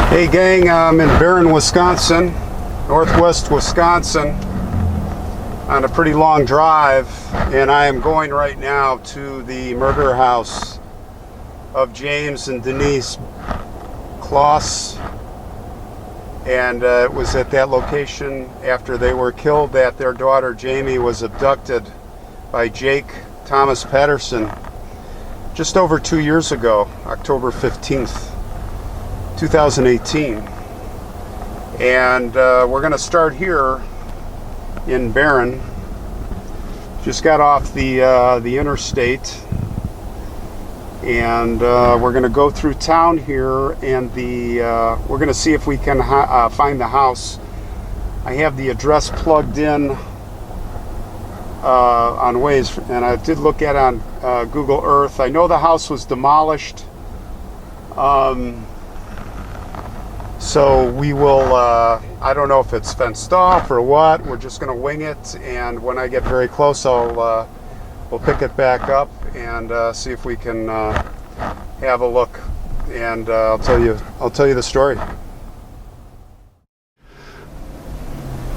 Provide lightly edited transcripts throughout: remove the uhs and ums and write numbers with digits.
Hey gang, I'm in Barron, Wisconsin, northwest Wisconsin, on a pretty long drive, and I am going right now to the murder house of James and Denise Closs, and it was at that location after they were killed that their daughter Jayme was abducted by Jake Thomas Patterson just over 2 years ago, October 15th. 2018, and we're going to start here in Barron. Just got off the interstate, and we're going to go through town here, and we're going to see if we can find the house. I have the address plugged in on Waze, and I did look at it on Google Earth. I know the house was demolished. So we will, I don't know if it's fenced off or what. We're just going to wing it, and when I get very close, we'll pick it back up and see if we can have a look, and I'll tell you the story.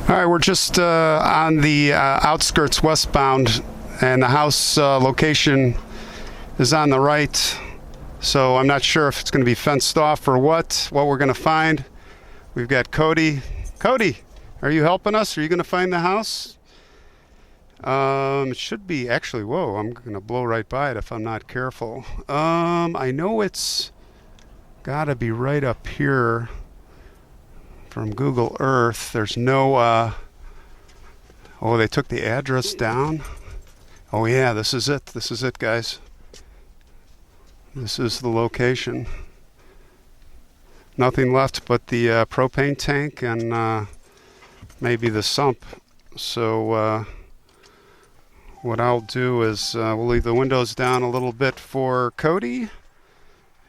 All right, we're just on the outskirts westbound, and the house location is on the right. So I'm not sure if it's going to be fenced off or what we're going to find. We've got Cody. Cody, are you helping us? Are you going to find the house? It should be actually, whoa, I'm going to blow right by it if I'm not careful. I know it's got to be right up here from Google Earth. There's no, oh, they took the address down. Oh yeah, this is it. This is it, guys. This is the location. Nothing left but the propane tank and maybe the sump. So what I'll do is we'll leave the windows down a little bit for Cody,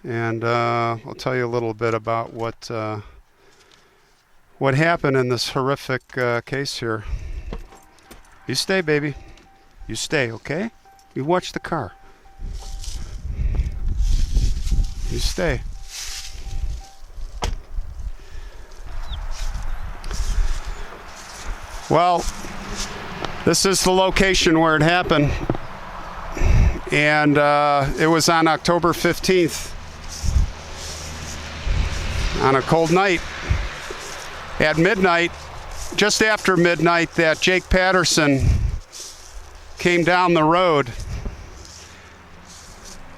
and I'll tell you a little bit about what happened in this horrific case here. You stay, baby. You stay, okay? You watch the car. You stay. Well, this is the location where it happened, and it was on October 15th, on a cold night. At midnight, just after midnight, that Jake Patterson came down the road.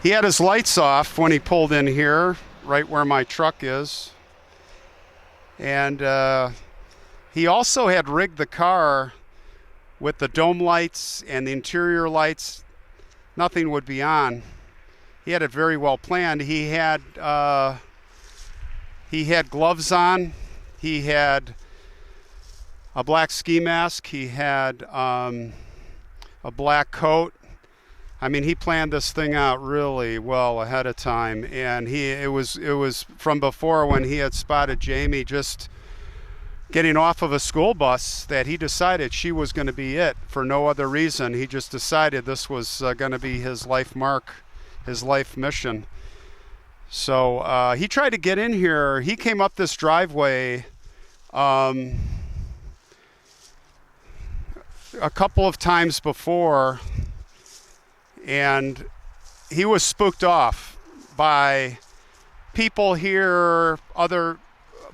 He had his lights off when he pulled in here, right where my truck is. And he also had rigged the car with the dome lights and the interior lights. Nothing would be on. He had it very well planned. He had gloves on. He had a black ski mask. He had a black coat. I mean, he planned this thing out really well ahead of time, and it was from before, when he had spotted Jayme just getting off of a school bus, that he decided she was going to be it for no other reason. He just decided this was going to be his life mark, his life mission. So he tried to get in here. He came up this driveway a couple of times before, and he was spooked off by people here, other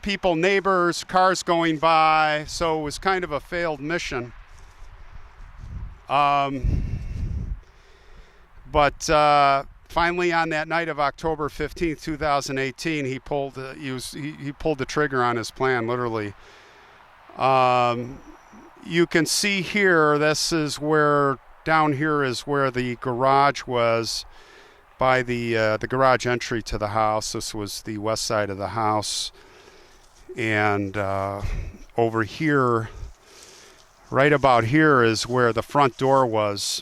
people, neighbors, cars going by. So it was kind of a failed mission. But finally, on that night of October 15th, 2018, he pulled the trigger on his plan, literally. You can see here, down here is where the garage was, by the garage entry to the house. This was the west side of the house. And over here, right about here, is where the front door was.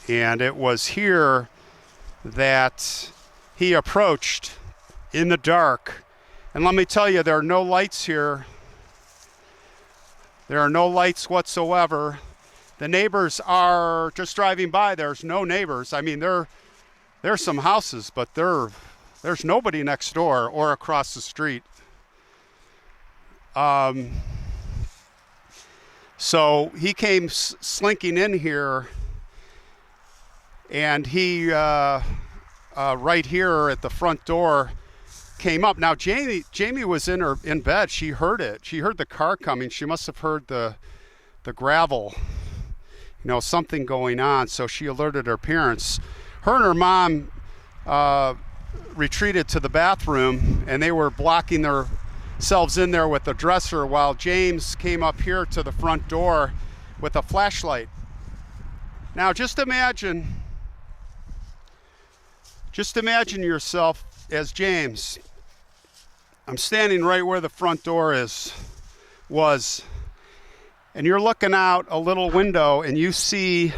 And it was here that he approached in the dark. And let me tell you, there are no lights here. There are no lights whatsoever. The neighbors are just driving by. There's no neighbors. I mean, there's some houses, but they're There's nobody next door or across the street. So he came slinking in here, and he right here at the front door came up. Now Jayme was in bed. She heard it. She heard the car coming. She must have heard the gravel, something going on. So she alerted her parents. Her and her mom retreated to the bathroom, and they were blocking themselves in there with the dresser while James came up here to the front door with a flashlight. Now just imagine yourself as James. I'm standing right where the front door was, and you're looking out a little window, and you see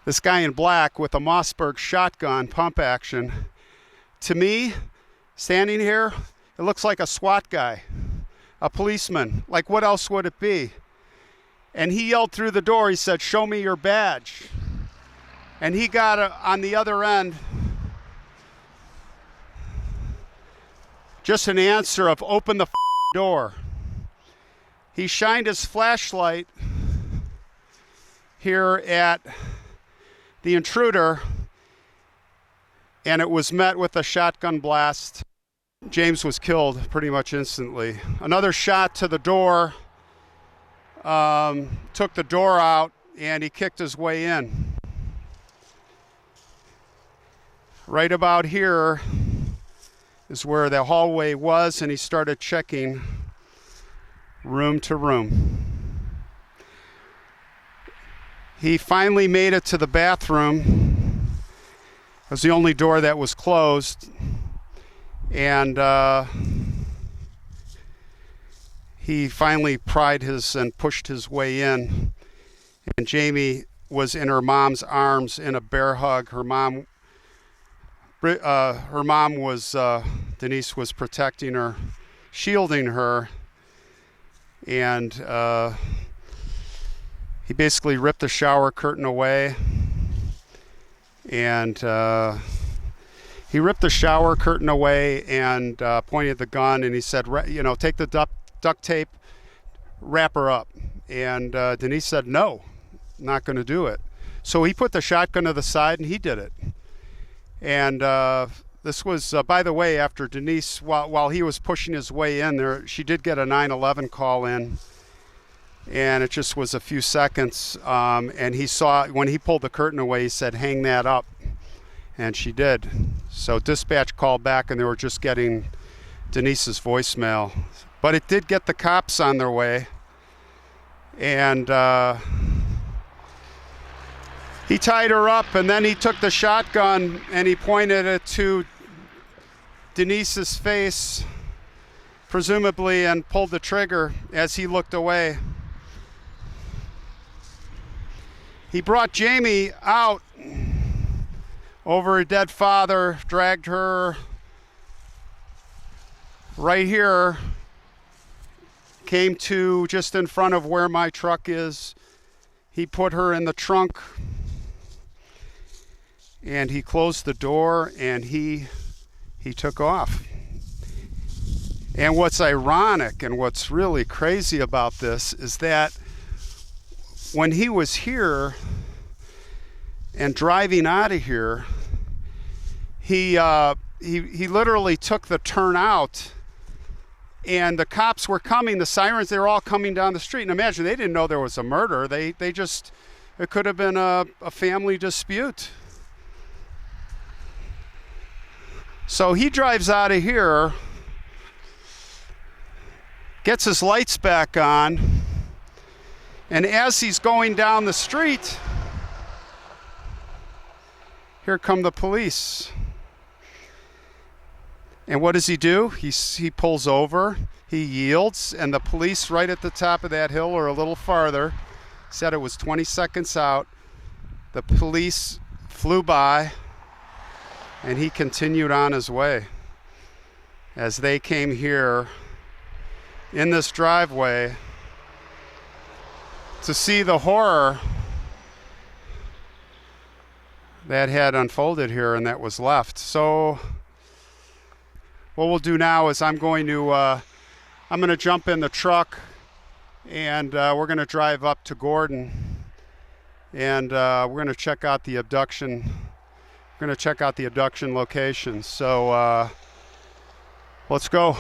this guy in black with a Mossberg shotgun, pump action. To me, standing here, it looks like a SWAT guy, a policeman. Like, what else would it be? And he yelled through the door, he said, "Show me your badge." And he got on the other end just an answer of, "Open the door." He shined his flashlight here at the intruder, and it was met with a shotgun blast. James was killed pretty much instantly. Another shot to the door took the door out, and he kicked his way in. Right about here is where the hallway was, and he started checking room to room. He finally made it to the bathroom. It was the only door that was closed, and he finally pried and pushed his way in, and Jayme was in her mom's arms in a bear hug. Her mom was, Denise was protecting her, shielding her, and he basically ripped the shower curtain away, and he ripped the shower curtain away and pointed the gun, and he said, "Take the duct tape, wrap her up." And Denise said, "No, not going to do it." So he put the shotgun to the side, and he did it. And this was, by the way, after Denise, while he was pushing his way in there, she did get a 911 call in, and it just was a few seconds. And he saw, when he pulled the curtain away, he said, "Hang that up." And she did. So dispatch called back, and they were just getting Denise's voicemail. But it did get the cops on their way. And he tied her up, and then he took the shotgun and he pointed it to Denise's face, presumably, and pulled the trigger as he looked away. He brought Jayme out over her dead father, dragged her right here, came to just in front of where my truck is. He put her in the trunk, and he closed the door, and he took off. And what's ironic and what's really crazy about this is that when he was here and driving out of here, he literally took the turn out, and the cops were coming, the sirens, they were all coming down the street. And imagine, they didn't know there was a murder. It could have been a family dispute. So he drives out of here, gets his lights back on, and as he's going down the street, here come the police. And what does he do? He pulls over, he yields, and the police right at the top of that hill, or a little farther, said it was 20 seconds out. The police flew by, and he continued on his way. As they came here in this driveway to see the horror that had unfolded here and that was left. So what we'll do now is I'm going to jump in the truck, and we're going to drive up to Gordon, and we're going to check out the abduction. We're going to check out the abduction location. So let's go.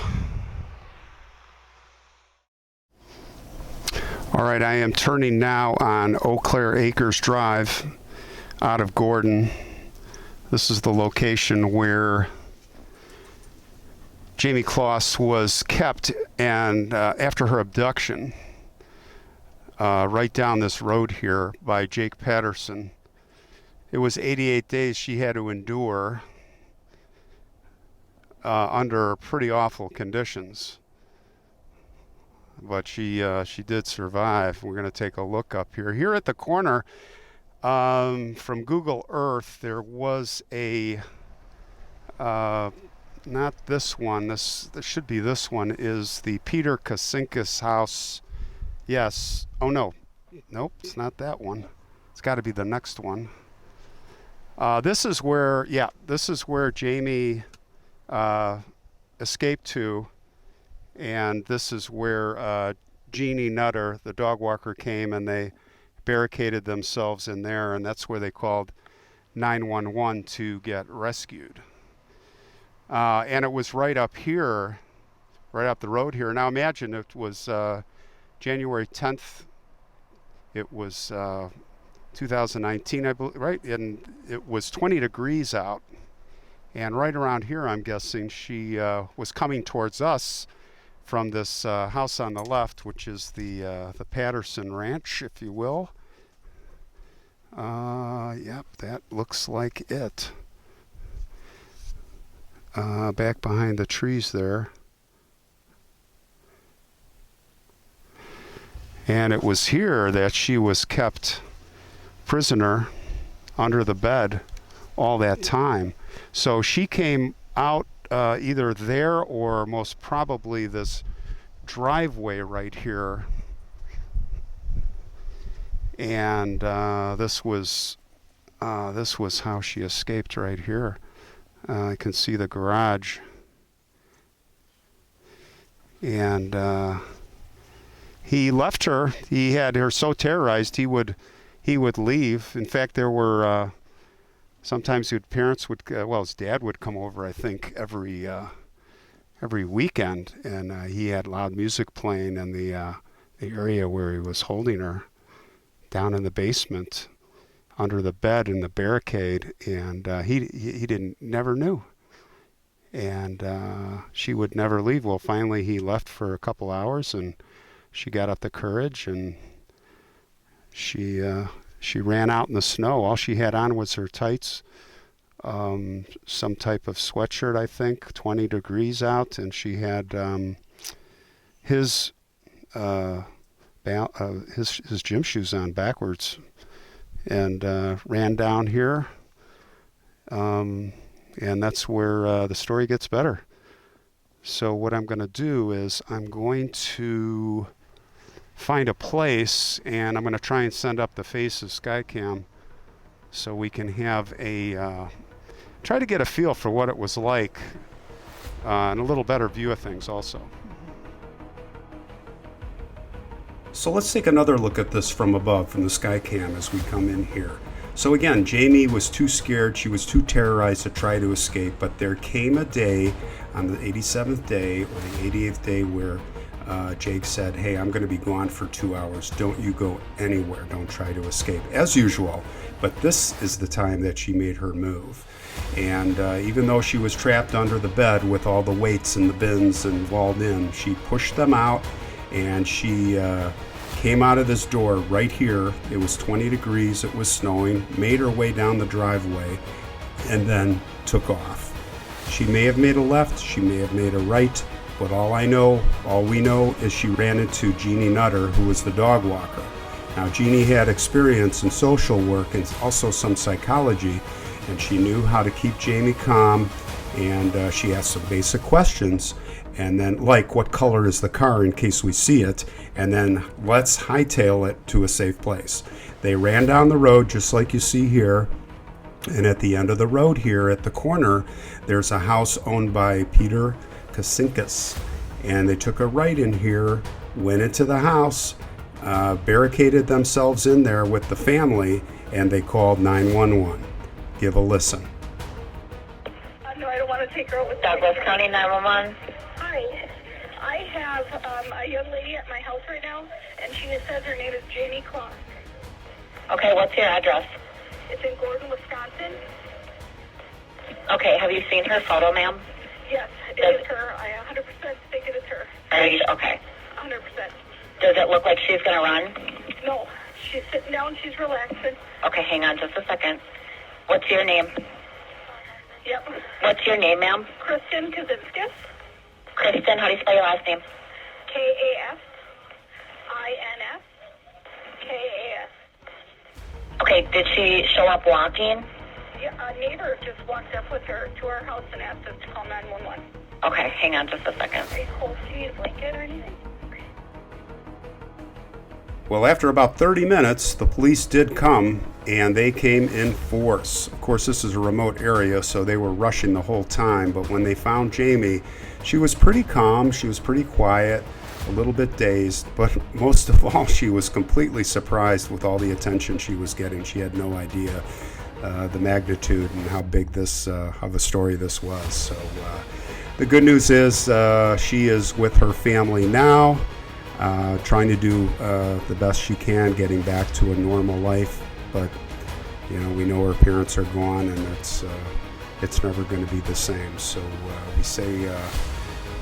All right, I am turning now on Eau Claire Acres Drive out of Gordon. This is the location where Jayme Closs was kept, and after her abduction, right down this road here by Jake Patterson. It was 88 days she had to endure under pretty awful conditions. But she did survive. We're going to take a look up here. Here at the corner, from Google Earth, there was a, not this one, this should be this one, is the Peter Kasinkas house. Yes. Oh, no. Nope, it's not that one. It's got to be the next one. This is where Jayme escaped to. And this is where Jeannie Nutter, the dog walker, came, and they barricaded themselves in there, and that's where they called 911 to get rescued. And it was right up here, right up the road here. Now imagine it was January 10th. It was 2019, I believe, right? And it was 20 degrees out. And right around here, I'm guessing, she was coming towards us from this house on the left, which is the Patterson Ranch, if you will. Yep, that looks like it. Back behind the trees there. And it was here that she was kept prisoner under the bed all that time. So she came out either there or most probably this driveway right here, and this was how she escaped right here. I can see the garage, and he left her. He had her so terrorized he would leave. In fact, there were sometimes his dad would come over, I think, every weekend, and he had loud music playing in the area where he was holding her, down in the basement, under the bed in the barricade, and he never knew, and she would never leave. Well, finally he left for a couple hours, and she got up the courage, and she ran out in the snow. All she had on was her tights, some type of sweatshirt, I think, 20 degrees out, and she had his gym shoes on backwards, and ran down here, and that's where the story gets better. So what I'm going to do is I'm going to find a place, and I'm going to try and send up the Faces Skycam so we can have try to get a feel for what it was like, and a little better view of things also. So let's take another look at this from above, from the Skycam, as we come in here. So again, Jayme was too scared, she was too terrorized to try to escape, but there came a day on the 87th day or the 88th day where Jake said, hey, I'm going to be gone for 2 hours. Don't you go anywhere. Don't try to escape, as usual. But this is the time that she made her move. And even though she was trapped under the bed with all the weights and the bins and walled in, she pushed them out, and she came out of this door right here. It was 20 degrees. It was snowing. Made her way down the driveway, and then took off. She may have made a left. She may have made a right. But all we know is she ran into Jeannie Nutter, who was the dog walker. Now, Jeannie had experience in social work and also some psychology, and she knew how to keep Jayme calm, and she asked some basic questions, and then, like, what color is the car in case we see it, and then let's hightail it to a safe place. They ran down the road just like you see here, And at the end of the road here at the corner, there's a house owned by Peter Kasinkas. And they took a right in here, went into the house, barricaded themselves in there with the family, and they called 911. Give a listen. No, I don't want to take her over. Douglas County 911. Hi. I have a young lady at my house right now, and she says her name is Jayme Closs. Okay, what's your address? It's in Gordon, Wisconsin. Okay, have you seen her photo, ma'am? Yes, it is her. I 100% think it is her. Are you okay? 100%. Does it look like she's going to run? No, she's sitting down, she's relaxing. Okay, hang on just a second. What's your name? Yep. What's your name, ma'am? Kristen Kasinskis. Kristen, how do you spell your last name? K-A-S-I-N-S-K-A-S. Okay, did she show up walking? Yeah, a neighbor just walked up with her to our house and asked us to call 911. Okay, hang on just a second. Are you cold? Do you need a blanket or anything? Well, after about 30 minutes, the police did come, and they came in force. Of course, this is a remote area, so they were rushing the whole time, but when they found Jayme, she was pretty calm, she was pretty quiet, a little bit dazed, but most of all, she was completely surprised with all the attention she was getting. She had no idea the magnitude and how big this, of a story this was. So the good news is she is with her family now, trying to do the best she can, getting back to a normal life. But you know, we know her parents are gone, and it's never going to be the same. So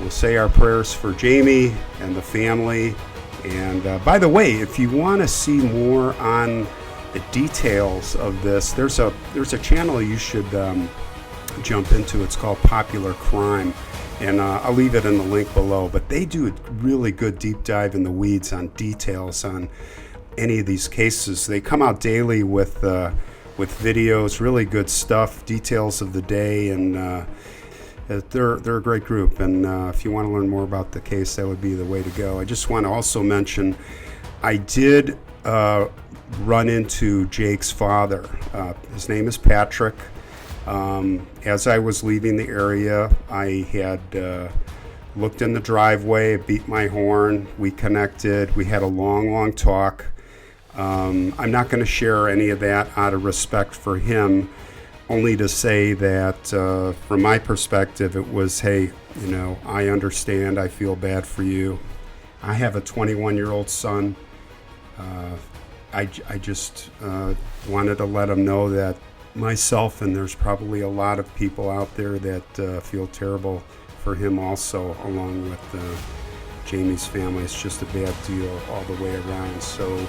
we'll say our prayers for Jayme and the family. And by the way, if you want to see more on the details of this, there's a channel you should jump into. It's called Popular Crime. And I'll leave it in the link below, but they do a really good deep dive in the weeds on details on any of these cases. They come out daily with videos, really good stuff, details of the day, and they're a great group. And if you want to learn more about the case, that would be the way to go. I just want to also mention, I did run into Jake's father. His name is Patrick. As I was leaving the area, I had looked in the driveway, beat my horn, we connected, we had a long talk. I'm not going to share any of that out of respect for him, only to say that from my perspective it was, hey, you know, I understand, I feel bad for you. I have a 21-year-old son. I just wanted to let him know that myself, and there's probably a lot of people out there that feel terrible for him also, along with Jayme's family. It's just a bad deal all the way around. So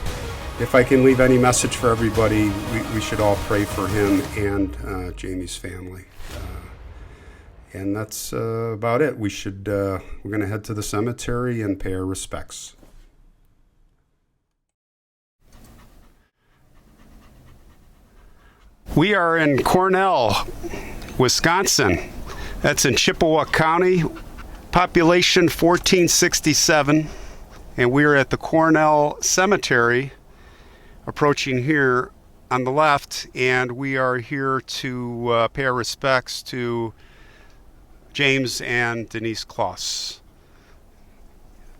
if I can leave any message for everybody, we should all pray for him and Jayme's family. And that's about it. We're going to head to the cemetery and pay our respects. We are in Cornell, Wisconsin. That's in Chippewa County, population 1467. And we are at the Cornell Cemetery, approaching here on the left, and we are here to pay our respects to James and Denise Closs.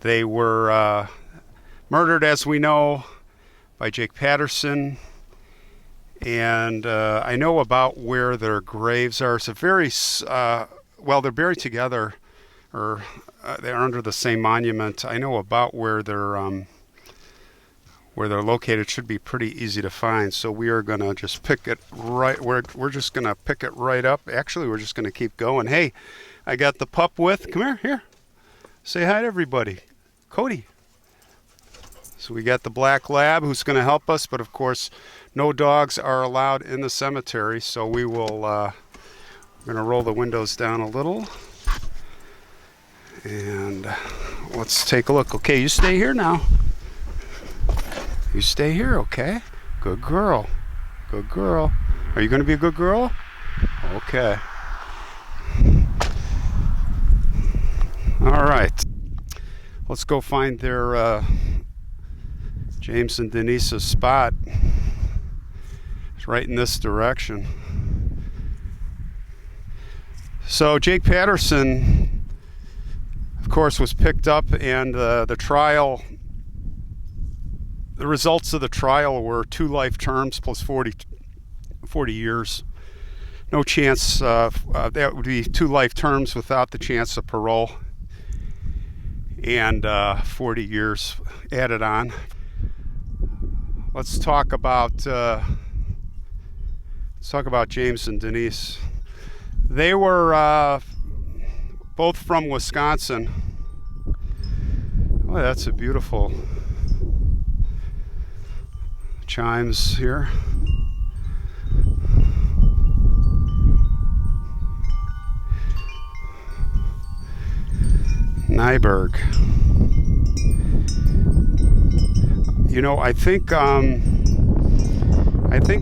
They were murdered, as we know, by Jake Patterson. And I know about where their graves are. It's a very, well, they're buried together, or they're under the same monument. I know about where they're located. It should be pretty easy to find. So we are going to just pick it right, we're just going to pick it right up. Actually, we're just going to keep going. Hey, I got the pup with, come here. Say hi to everybody. Cody. So we got the black lab who's going to help us, but of course, no dogs are allowed in the cemetery, so we will, we're going to roll the windows down a little. And let's take a look. Okay, you stay here now. You stay here, okay? Good girl. Good girl. Are you going to be a good girl? Okay. All right. Let's go find their James and Denise's spot. It's right in this direction. So Jake Patterson, of course, was picked up, and the results of the trial were 2 life terms plus 40 years. No chance, that would be 2 life terms without the chance of parole, and 40 years added on. Let's talk about James and Denise. They were both from Wisconsin. Oh, that's a beautiful chimes here. Nyberg. You know, I think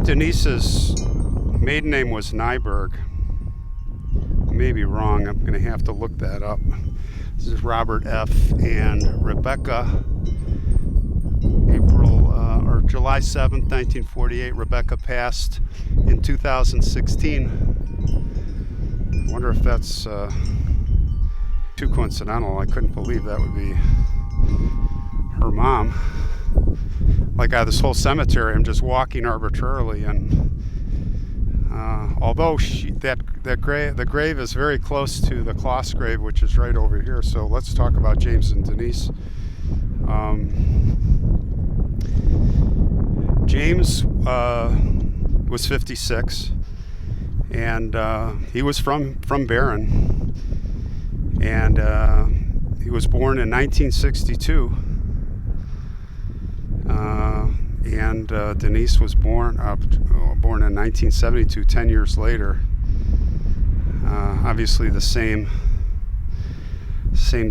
Denise's maiden name was Nyberg. I may be wrong. I'm going to have to look that up. This is Robert F. and Rebecca. July 7th, 1948. Rebecca passed in 2016. I wonder if that's too coincidental. I couldn't believe that would be her mom. Like this whole cemetery, I'm just walking arbitrarily, and although the grave is very close to the Closs grave, which is right over here. So let's talk about James and Denise. James was 56, and he was from Barron, and he was born in 1962. And Denise was born in 1972, 10 years later. Obviously the same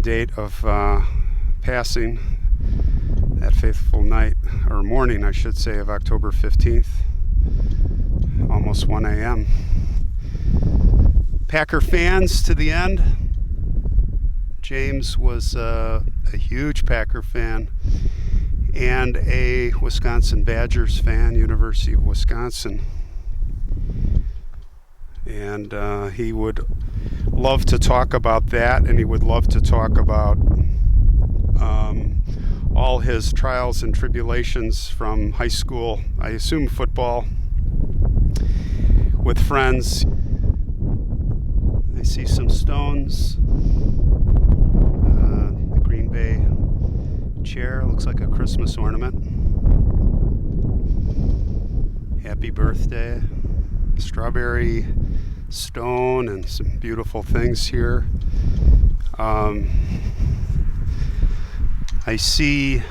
date of passing, that faithful night, or morning I should say, of October 15th, almost 1 a.m. Packer fans to the end. James was a huge Packer fan and a Wisconsin Badgers fan, University of Wisconsin. And he would love to talk about that, and he would love to talk about all his trials and tribulations from high school, I assume football, with friends. I see some stones. The Green Bay chair looks like a Christmas ornament. Happy birthday. Strawberry stone and some beautiful things here. I see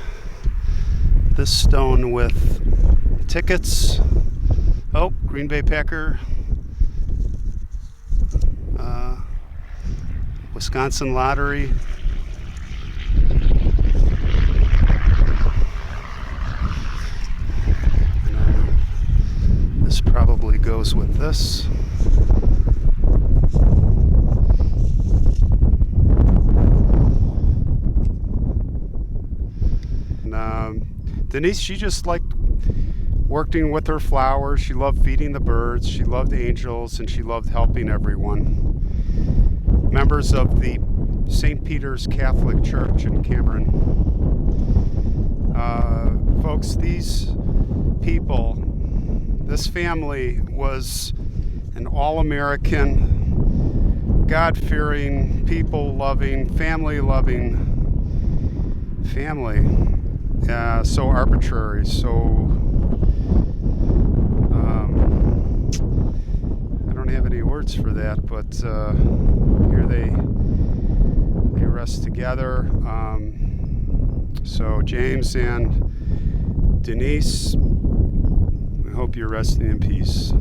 this stone with tickets. Oh, Green Bay Packer. Wisconsin Lottery. This probably goes with this. And Denise, she just liked working with her flowers. She loved feeding the birds. She loved angels, and she loved helping everyone. Members of the St. Peter's Catholic Church in Cameron. Folks, these people, this family was an all-American, God-fearing, people-loving, family-loving family. So arbitrary, so I don't have any words for that, but here they rest together. So James and Denise, I hope you're resting in peace.